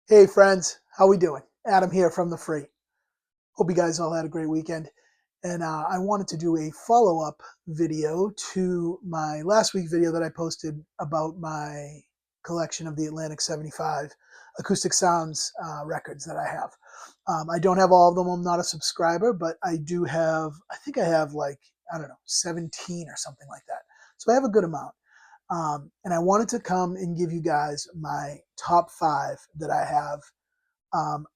Hey friends, how we doing? Adam here from the Free. Hope you guys all had a great weekend. And I wanted to do a follow-up video to my last week video that I posted about my collection of the Atlantic 75 acoustic sounds records that I have. I don't have all of them. I'm not a subscriber, but I do have, I think I have like, I don't know, 17 or something like that. So I have a good amount. And I wanted to come and give you guys my top 5 that I have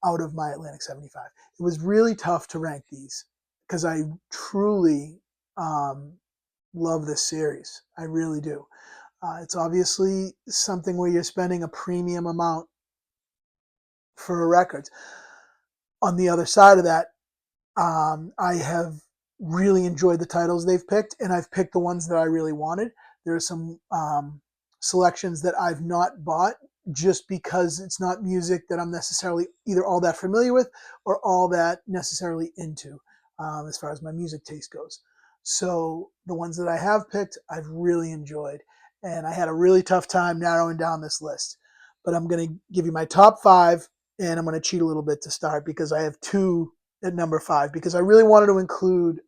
out of my Atlantic 75. It was really tough to rank these because I truly um, love this series. I really do. It's obviously something where you're spending a premium amount for records. On the other side of that, I have really enjoyed the titles they've picked, and I've picked the ones that I really wanted. There are some selections that I've not bought just because it's not music that I'm necessarily either all that familiar with or all that necessarily into as far as my music taste goes. So the ones that I have picked, I've really enjoyed. And I had a really tough time narrowing down this list. But I'm going to give you my top 5, and I'm going to cheat a little bit to start because I have 2 at number 5 because I really wanted to include.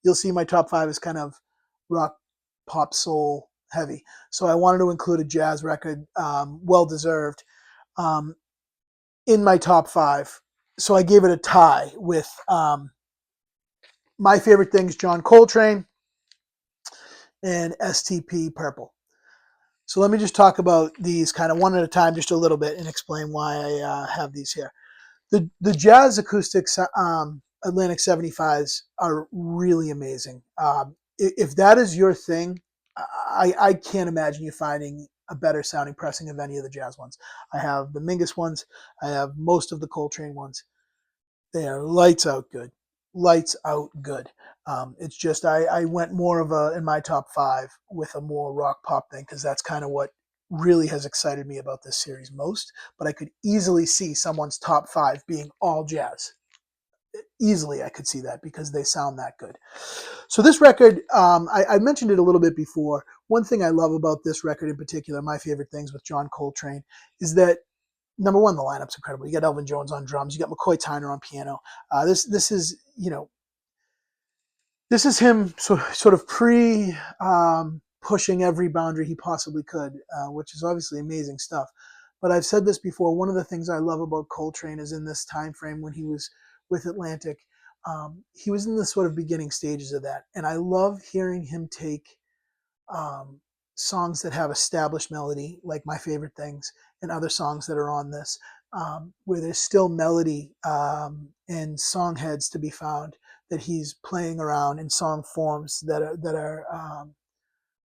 You'll see my top 5 is kind of rock, pop, soul heavy, so I wanted to include a jazz record, well deserved, um, in my top 5. So I gave it a tie with My Favorite Things, John Coltrane, and STP, Purple. So let me just talk about these kind of one at a time, just a little bit, and explain why I have these here. The jazz acoustics Atlantic 75s are really amazing. If that is your thing, I can't imagine you finding a better sounding pressing of any of the jazz ones. I have the Mingus ones. I have most of the Coltrane ones. They are lights out good. Lights out good. It's just I went more of a, in my top 5, with a more rock pop thing because that's kind of what really has excited me about this series most. But I could easily see someone's top 5 being all jazz. Easily I could see that because they sound that good. So this record, I mentioned it a little bit before. One thing I love about this record in particular, My Favorite Things with John Coltrane, is that number one, the lineup's incredible. You got Elvin Jones on drums. You got McCoy Tyner on piano. This is, this is him sort of pre pushing every boundary he possibly could, which is obviously amazing stuff. But I've said this before. One of the things I love about Coltrane is in this time frame when he was with Atlantic, he was in the sort of beginning stages of that, and I love hearing him take um, songs that have established melody, like My Favorite Things, and other songs that are on this, where there's still melody and song heads to be found that he's playing around in song forms that are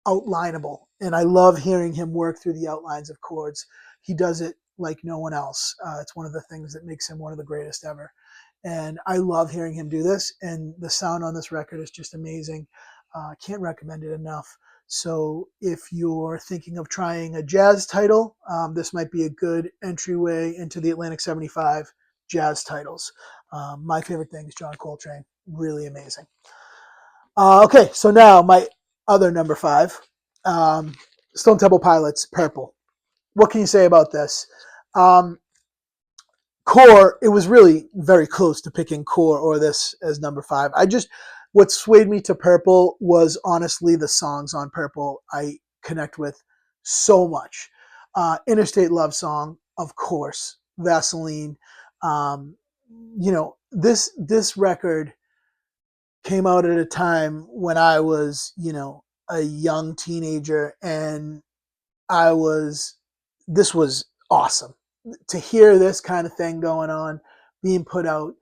outlineable. And I love hearing him work through the outlines of chords. He does it like no one else. It's one of the things that makes him one of the greatest ever. And I love hearing him do this. And the sound on this record is just amazing. Can't recommend it enough. So if you're thinking of trying a jazz title, this might be a good entryway into the Atlantic 75 jazz titles. My Favorite Things, John Coltrane, really amazing. Okay, so now my other number 5, um, Stone Temple Pilots, Purple. What can you say about this? Core, it was really very close to picking Core or this as number 5. What swayed me to Purple was honestly the songs on Purple I connect with so much. Interstate Love Song, of course, Vaseline. Um, this record came out at a time when I was, a young teenager, and I was, this was awesome. To hear this kind of thing going on, being put out,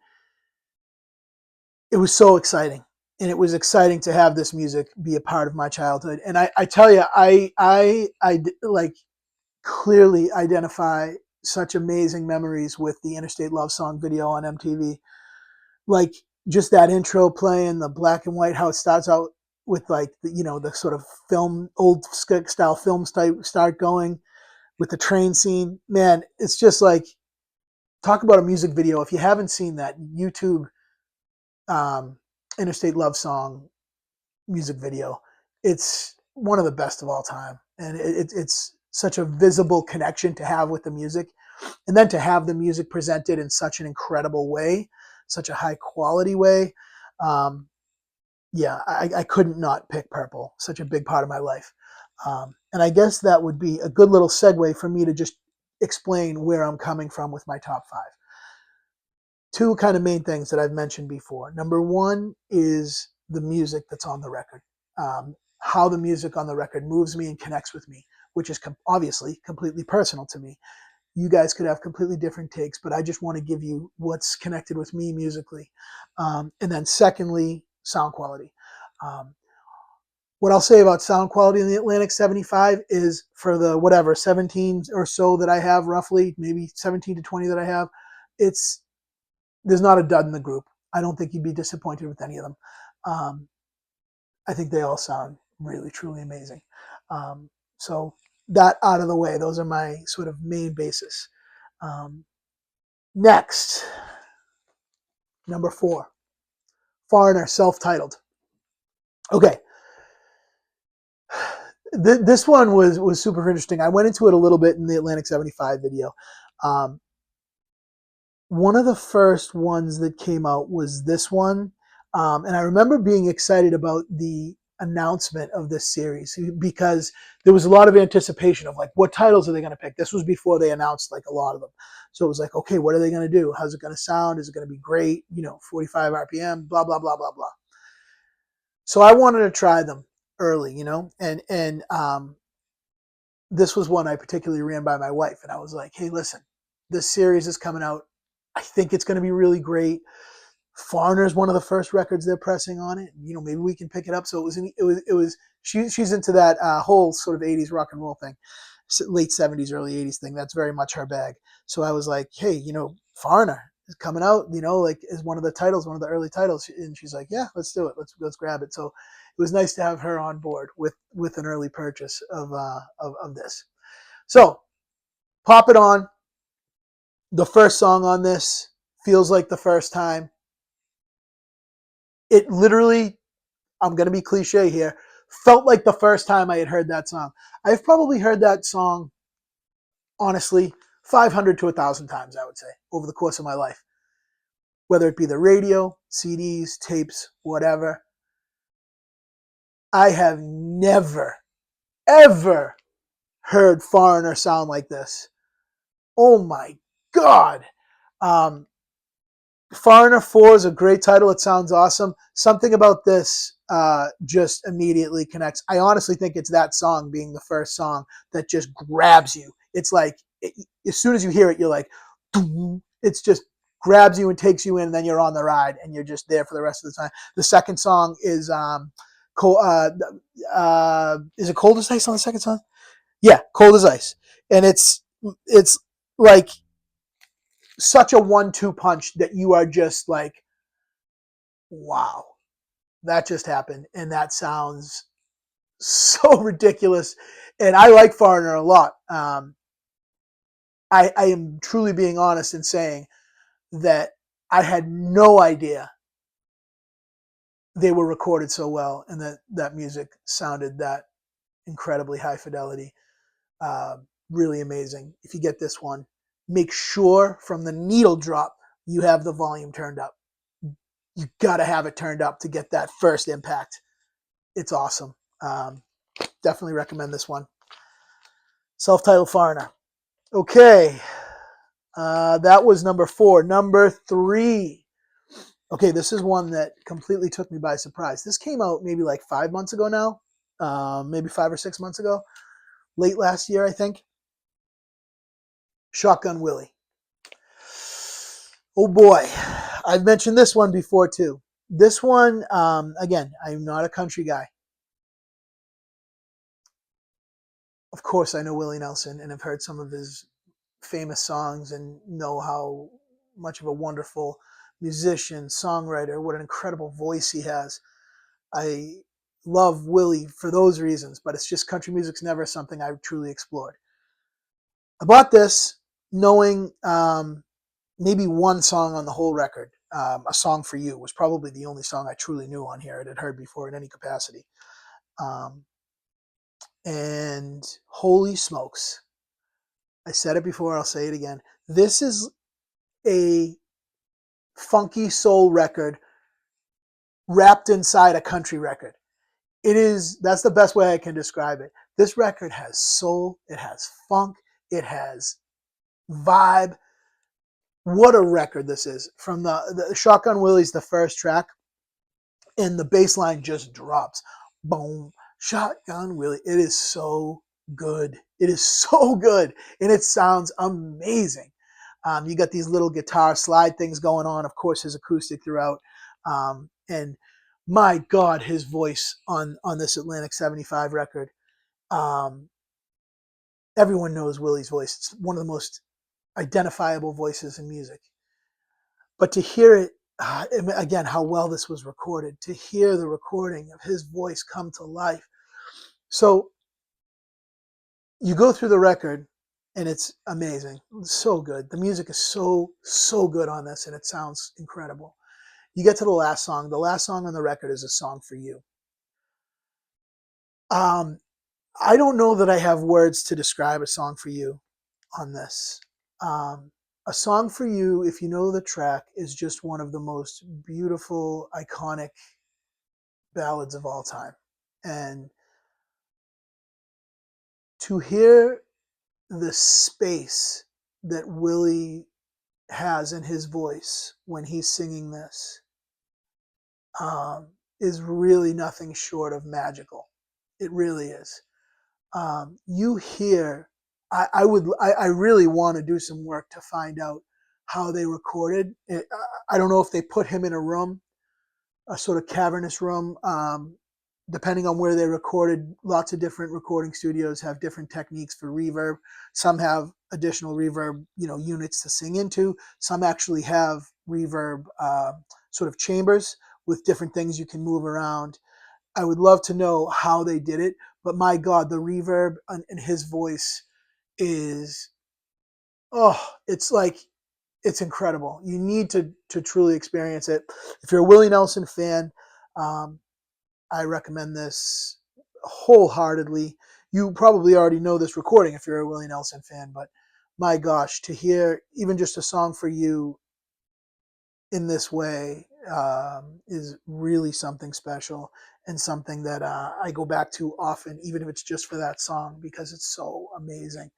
it was so exciting. And it was exciting to have this music be a part of my childhood. And I tell you, I like clearly identify such amazing memories with the Interstate Love Song video on MTV. Like just that intro playing, the black and white, how it starts out with like the sort of film, old style film start going with the train scene. Man, it's just like, talk about a music video. If you haven't seen that, YouTube um, Interstate Love Song music video, it's one of the best of all time, and it's such a visible connection to have with the music. And then to have the music presented in such an incredible way, such a high quality way. Yeah, I couldn't not pick Purple, such a big part of my life. And I guess that would be a good little segue for me to just explain where I'm coming from with my top 5. Two kind of main things that I've mentioned before. Number one is the music that's on the record, how the music on the record moves me and connects with me, which is obviously completely personal to me. You guys could have completely different takes, but I just want to give you what's connected with me musically. And then secondly, sound quality. Um, what I'll say about sound quality in the Atlantic 75 is for the whatever 17 or so that I have, roughly maybe 17 to 20 that I have, there's not a dud in the group. I don't think you'd be disappointed with any of them. I think they all sound really, truly amazing. So that out of the way, those are my sort of main basis. Next, number 4, Foreigner, self-titled. Okay. This one was super interesting. I went into it a little bit in the Atlantic 75 video. One of the first ones that came out was this one. And I remember being excited about the announcement of this series because there was a lot of anticipation of like, what titles are they going to pick? This was before they announced like a lot of them. So it was like, okay, what are they going to do? How's it going to sound? Is it going to be great? 45 RPM, blah, blah, blah, blah, blah. So I wanted to try them early, and this was one I particularly ran by my wife. And I was like, hey, listen, this series is coming out. I think it's going to be really great. Foreigner's one of the first records they're pressing on it. Maybe we can pick it up. So it was. She's into that whole sort of 80s rock and roll thing, late 70s, early 80s thing. That's very much her bag. So I was like, hey, Foreigner is coming out. Like is one of the titles, one of the early titles. And she's like, yeah, let's do it. Let's grab it. So it was nice to have her on board with an early purchase of this. So pop it on. The first song on this feels like the first time. It literally, I'm going to be cliche here, felt like the first time I had heard that song. I've probably heard that song, honestly, 500 to 1,000 times, I would say, over the course of my life. Whether it be the radio, CDs, tapes, whatever. I have never, ever heard Foreigner sound like this. Oh my God. Foreigner 4 is a great title. It sounds awesome. Something about this just immediately connects. I honestly think it's that song being the first song that just grabs you. It's like, as soon as you hear it, you're like, it's just grabs you and takes you in, and then you're on the ride, and you're just there for the rest of the time. The second song is, is it Cold as Ice on the second song? Yeah, Cold as Ice. And it's like such a 1-2 punch that you are just like, wow, that just happened. And that sounds so ridiculous. And I like Foreigner a lot. I am truly being honest in saying that I had no idea they were recorded so well and that music sounded that incredibly high fidelity. Really amazing. If you get this one, make sure from the needle drop you have the volume turned up. You got to have it turned up to get that first impact. It's awesome. Definitely recommend this one. Self-titled Foreigner. Okay. That was number 4. Number 3. Okay, this is one that completely took me by surprise. This came out maybe like 5 months ago now. Maybe 5 or 6 months ago. Late last year, I think. Shotgun Willie. Oh boy. I've mentioned this one before too. This one, again, I'm not a country guy. Of course, I know Willie Nelson and have heard some of his famous songs and know how much of a wonderful musician, songwriter, what an incredible voice he has. I love Willie for those reasons, but it's just country music's never something I've truly explored. I bought this knowing maybe one song on the whole record. A Song for You was probably the only song I truly knew on here and had heard before in any capacity. And holy smokes, I said it before, I'll say it again. This is a funky soul record wrapped inside a country record. That's the best way I can describe it. This record has soul, it has funk, it has vibe. What a record this is. From the Shotgun Willie's the first track, and the bass line just drops. Boom, Shotgun Willie. It is so good. It is so good, and it sounds amazing. You got these little guitar slide things going on. Of course, his acoustic throughout, and my God, his voice on this Atlantic 75 record. Everyone knows Willie's voice. It's one of the most identifiable voices in music. But to hear it, again, how well this was recorded, to hear the recording of his voice come to life. So you go through the record, and it's amazing. It's so good. The music is so good on this, and it sounds incredible. You get to the last song. The last song on the record is A Song for You. I don't know that I have words to describe A Song for You on this. A Song for You, if you know the track, is just one of the most beautiful, iconic ballads of all time. And to hear the space that Willie has in his voice when he's singing this is really nothing short of magical. It really is. You hear, I really want to do some work to find out how they recorded it. I don't know if they put him in a room, a sort of cavernous room, depending on where they recorded. Lots of different recording studios have different techniques for reverb. Some have additional reverb, units to sing into. Some actually have reverb sort of chambers with different things you can move around. I would love to know how they did it, but my God, the reverb in his voice is, it's incredible. You need to truly experience it. If you're a Willie Nelson fan, I recommend this wholeheartedly. You probably already know this recording if you're a Willie Nelson fan, but my gosh, to hear even just A Song for You in this way is really something special, and something that I go back to often, even if it's just for that song, because it's so amazing.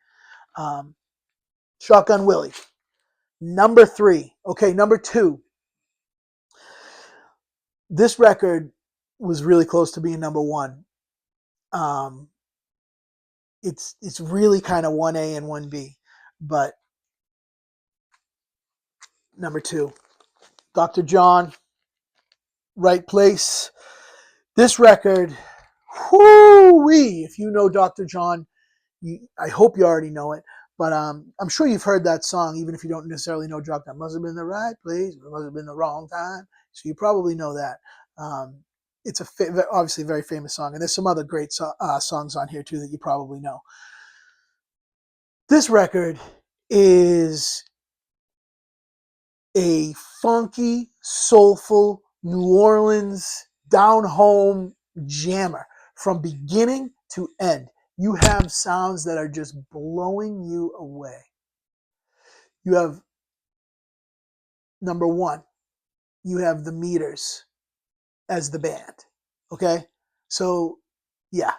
Shotgun Willie. Number 3. Okay, number 2. This record was really close to being number 1. It's really kind of 1A and 1B, but number 2, Dr. John, Right Place. This record, whoo-wee, if you know Dr. John, I hope you already know it, but I'm sure you've heard that song, even if you don't necessarily know Dr. Must have been the right place, must have been the wrong time. So you probably know that. It's obviously a very famous song, and there's some other great songs on here too that you probably know. This record is a funky, soulful, New Orleans, down-home jammer from beginning to end. You have sounds that are just blowing you away. You have, number 1, you have the Meters as the band. Okay? So, yeah.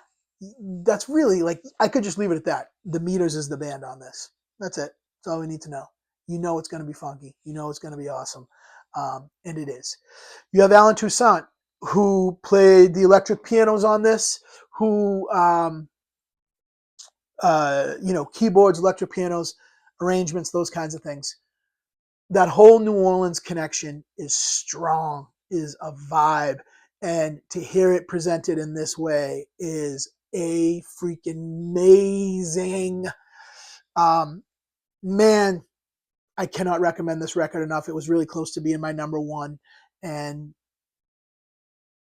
That's really, I could just leave it at that. The Meters is the band on this. That's it. That's all we need to know. You know it's going to be funky. You know it's going to be awesome. And it is. You have Alan Toussaint, who played the electric pianos on this, who, keyboards, electric pianos, arrangements, those kinds of things. That whole New Orleans connection is strong, is a vibe. And to hear it presented in this way is a freaking amazing. Man, I cannot recommend this record enough. It was really close to being my number 1. And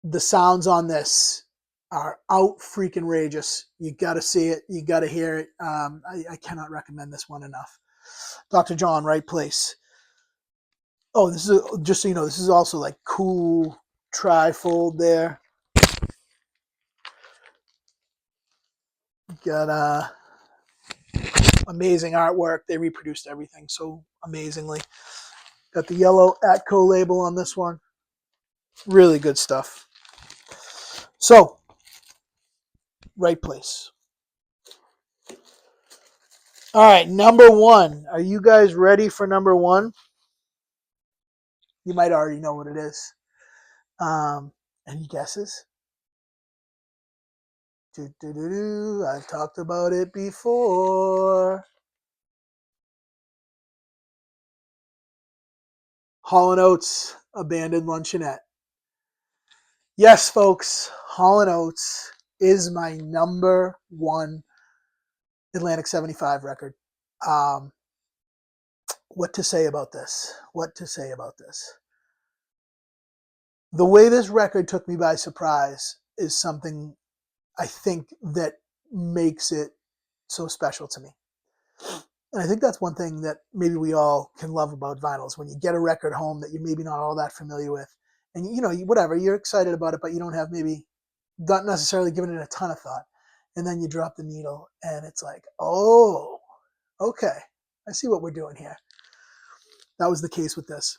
the sounds on this are out freaking rageous. You got to see it. You got to hear it. I cannot recommend this one enough. Dr. John, Right Place. Oh, this is, just so you know, this is also cool trifold there. Got Amazing artwork. They reproduced everything so amazingly. Got the yellow Atco label on this one. Really good stuff. So, right place. All right, number one. Are you guys ready for number one? You might already know what it is. Any guesses? I've talked about it before. Hall & Oates, Abandoned Luncheonette. Yes, folks, Hall & Oates is my number one Atlantic 75 record. What to say about this? What to say about this? The way this record took me by surprise is something I think that makes it so special to me. And I think that's one thing that maybe we all can love about vinyls. When you get a record home that you're maybe not all that familiar with, and whatever, you're excited about it, but you don't have maybe not necessarily given it a ton of thought. And then you drop the needle and it's like, oh, okay, I see what we're doing here. That was the case with this.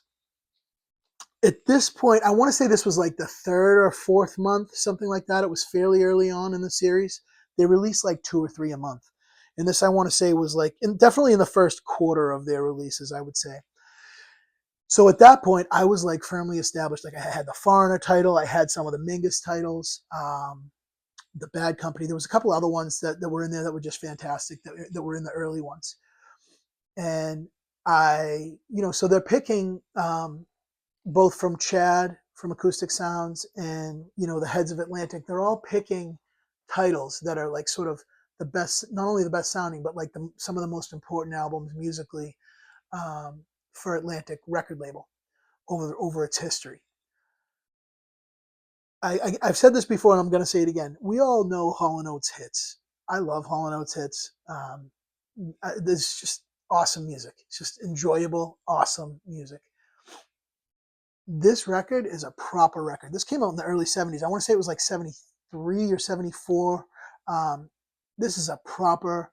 At this point, I want to say this was like the third or fourth month, something like that. It was fairly early on in the series. They released like 2 or 3 a month. And this, I want to say, was like definitely in the first quarter of their releases, I would say. So at that point, I was like firmly established. Like I had the Foreigner title. I had some of the Mingus titles, the Bad Company. There was a couple other ones that were in there that were just fantastic, that were in the early ones. And so they're picking both from Chad, from Acoustic Sounds, and, the heads of Atlantic. They're all picking titles that are like sort of the best, not only the best sounding, but like some of the most important albums musically for Atlantic record label over its history. I've said this before, and I'm going to say it again. We all know Hall & Oates hits. I love Hall & Oates hits. There's just awesome music. It's just enjoyable, awesome music. This record is a proper record. This came out in the early 70s. I want to say it was like 73 or 74. This is a proper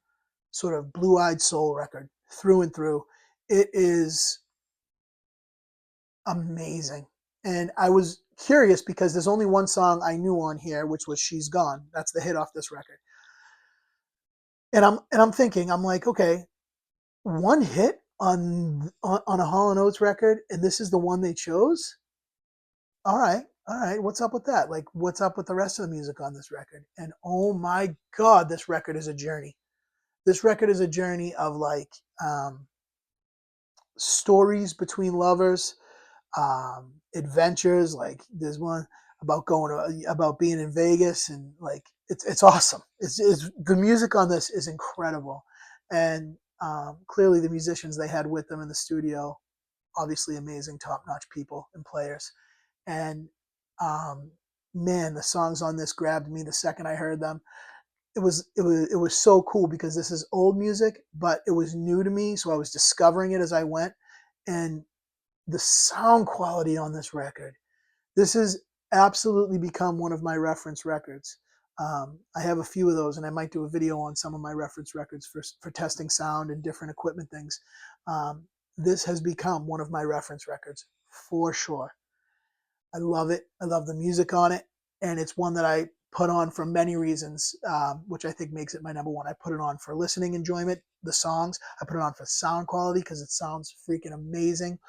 sort of blue-eyed soul record through and through. It is amazing. And I was curious because there's only one song I knew on here, which was She's Gone. That's the hit off this record. And I'm thinking, I'm like, okay, one hit on a Hall & Oates record, and this is the one they chose? All right, what's up with that? Like, what's up with the rest of the music on this record? And oh my God, this record is a journey. This record is a journey of like stories between lovers, adventures. Like there's one about about being in Vegas, and like it's awesome. It's the music on this is incredible, and clearly the musicians they had with them in the studio, obviously amazing, top-notch people and players. And man, the songs on this grabbed me the second I heard them. It was so cool because this is old music, but it was new to me, so I was discovering it as I went. And the sound quality on this record, this has absolutely become one of my reference records. I have a few of those, and I might do a video on some of my reference records for testing sound and different equipment things. This has become one of my reference records for sure. I love it. I love the music on it, and it's one that I put on for many reasons, which I think makes it my number one. I put it on for listening enjoyment, the songs. I put it on for sound quality because it sounds freaking amazing.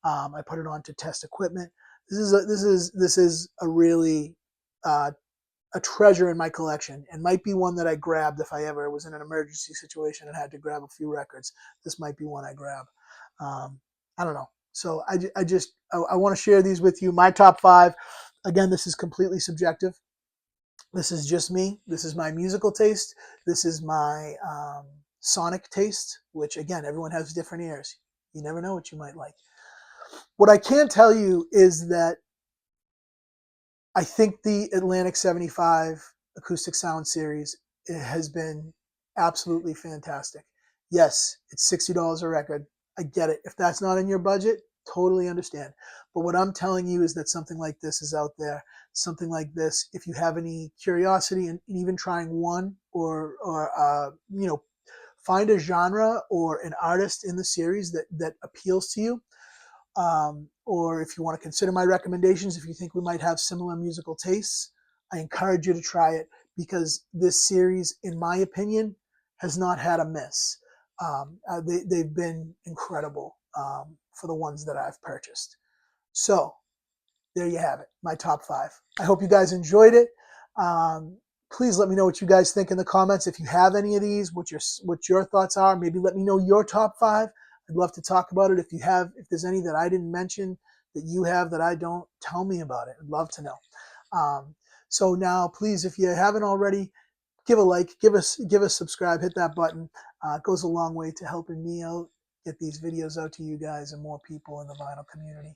I put it on to test equipment. This is a really a treasure in my collection, and might be one that I grabbed if I ever was in an emergency situation and had to grab a few records. This might be one I grab. I don't know. So I want to share these with you. My top 5. Again, this is completely subjective. This is just me. This is my musical taste. This is my sonic taste, which again, everyone has different ears. You never know what you might like. What I can tell you is that I think the Atlantic 75 Acoustic Sound Series has been absolutely fantastic. Yes, it's $60 a record. I get it. If that's not in your budget, totally understand. But what I'm telling you is that something like this is out there. Something like this, if you have any curiosity and even trying one or find a genre or an artist in the series that appeals to you. Or if you want to consider my recommendations, if you think we might have similar musical tastes, I encourage you to try it, because this series, in my opinion, has not had a miss. They've been incredible for the ones that I've purchased. So there you have it, my top 5. I hope you guys enjoyed it. Please let me know what you guys think in the comments. If you have any of these, what your thoughts are. Maybe let me know your top 5. I'd love to talk about it. If there's any that I didn't mention that you have that I don't, tell me about it. I'd love to know. So now, please, if you haven't already, give a like, give us subscribe, hit that button. It goes a long way to helping me out, get these videos out to you guys and more people in the vinyl community.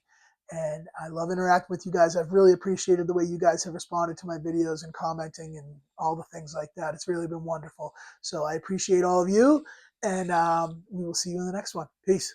And I love interacting with you guys. I've really appreciated the way you guys have responded to my videos and commenting and all the things like that. It's really been wonderful. So I appreciate all of you, and we will see you in the next one. Peace.